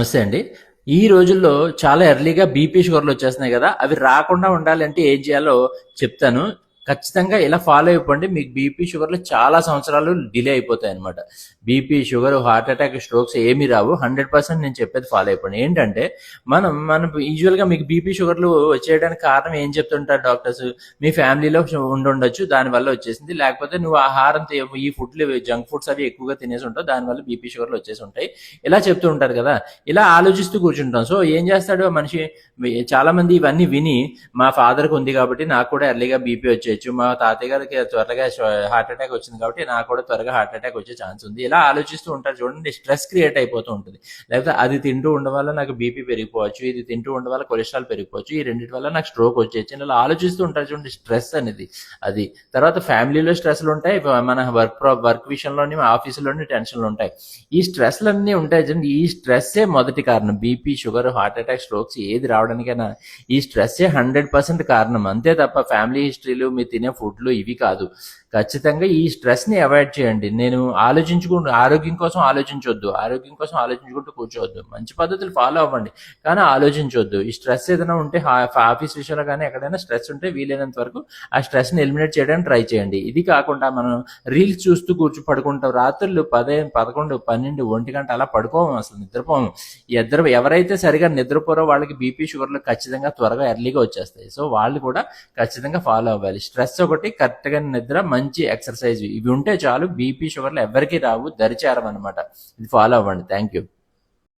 నమస్తే అండి. ఈ రోజుల్లో చాలా ఎర్లీగా బీపీ, షుగర్‌లు వచ్చేస్తున్నాయి గదా! అవి రాకుండా ఉండాలంటే ఏం చేయాలో చెప్తాను. ఖచ్చితంగా ఇలా ఫాలో అయిపోండి. మీకు బీపీ, షుగర్‌లు చాలా సంవత్సరాలు డిలే అయిపోతాయన్నమాట. BP, sugar, heart attack, strokes ఏమీ రావు. 100% నేను చెప్పేది ఫాలో అయిపోండి. ఏంటంటే మనం యూజువల్‌గా మీకు బీపీ, షుగర్‌లు వచ్చేయడానికి కారణం ఏం చెప్తుంటారు డాక్టర్స్? మీ ఫ్యామిలీలో ఉండుండొచ్చు. దానివల్ల వచ్చేసింది. లేకపోతే నువ్వు ఆహారం ఈ ఫుడ్‌లు జంక్ ఫుడ్స్ అవి ఎక్కువగా తినేసి ఉంటావు. దానివల్ల బీపీ, షుగర్‌లు వచ్చేసి ఉంటాయి. ఇలా చెప్తూ ఉంటారు కదా! ఇలా ఆలోచిస్తూ కూర్చుంటాం. సో ఏం చేస్తాడు ఆ మనిషి? చాలా మంది ఇవన్నీ విని మా ఫాదర్‌కి ఉంది కాబట్టి నాకు కూడా ఎర్లీగా బీపీ వచ్చేయచ్చు. మా తాతయ్య గారికి త్వరగా హార్ట్ అటాక్ వచ్చింది కాబట్టి నాకు కూడా త్వరగా హార్ట్ అటాక్ వచ్చే ఛాన్స్ ఉంది. ఇలా ఆలోచిస్తూ ఉంటారు చూడండి. స్ట్రెస్ క్రియేట్ అయిపోతూ ఉంటుంది. లేకపోతే అది తింటూ ఉండడం వల్ల నాకు బీపీ పెరిగిపోవచ్చు. ఇది తింటూ ఉండడం వల్ల కొలెస్ట్రాల్ పెరిగిపోవచ్చు. ఈ రెండిటి వల్ల నాకు స్ట్రోక్ వచ్చేయచ్చు. ఇలా ఆలోచిస్తూ ఉంటారు చూడండి. స్ట్రెస్ అనేది అది. తర్వాత ఫ్యామిలీలో స్ట్రెస్‌లు ఉంటాయి. మన వర్క్ విషయంలోని ఆఫీసులోని టెన్షన్‌లు ఉంటాయి. ఈ స్ట్రెస్‌లన్నీ ఉంటాయి చూడండి. ఈ స్ట్రెస్సే మొదటి కారణం. BP, sugar, heart attack, strokes ఏది రావడానికైనా ఈ స్ట్రెస్సే 100% కారణం. అంతే తప్ప ఫ్యామిలీ హిస్టరీలు, మీరు తినే ఫుడ్లు ఇవి కాదు. ఖచ్చితంగా ఈ స్ట్రెస్‌ని అవాయిడ్ చేయండి. నేను ఆరోగ్యం కోసం ఆలోచించొద్దు. ఆరోగ్యం కోసం ఆలోచించుకుంటూ కూర్చోవద్దు. మంచి పద్ధతులు ఫాలో అవ్వండి. కానీ ఆలోచించొద్దు. ఈ స్ట్రెస్ ఏదైనా ఉంటే ఆఫీస్ విషయంలో కానీ ఎక్కడైనా స్ట్రెస్ ఉంటే వీలైనంత వరకు ఆ స్ట్రెస్‌ని ఎలిమినేట్ చేయడానికి ట్రై చేయండి. ఇది కాకుండా మనం రీల్స్ చూస్తూ పడుకుంటాం. రాత్రులు 10, 11, 12, 1 గంట అలా పడుకోము, అసలు నిద్రపోము. ఎవరైతే సరిగా నిద్రపోరో వాళ్ళకి బీపీ, షుగర్లు ఖచ్చితంగా త్వరగా ఎర్లీగా వచ్చేస్తాయి. సో వాళ్ళు కూడా ఖచ్చితంగా ఫాలో అవ్వాలి. స్ట్రెస్ ఒకటి, కరెక్ట్‌గా నిద్ర, మంచి ఎక్సర్సైజ్ ఇవి ఉంటే చాలు. బీపీ, షుగర్లు ఎవరికీ రావు, దరిచేరమనమాట. ఇది ఫాలో అవ్వండి. Thank you.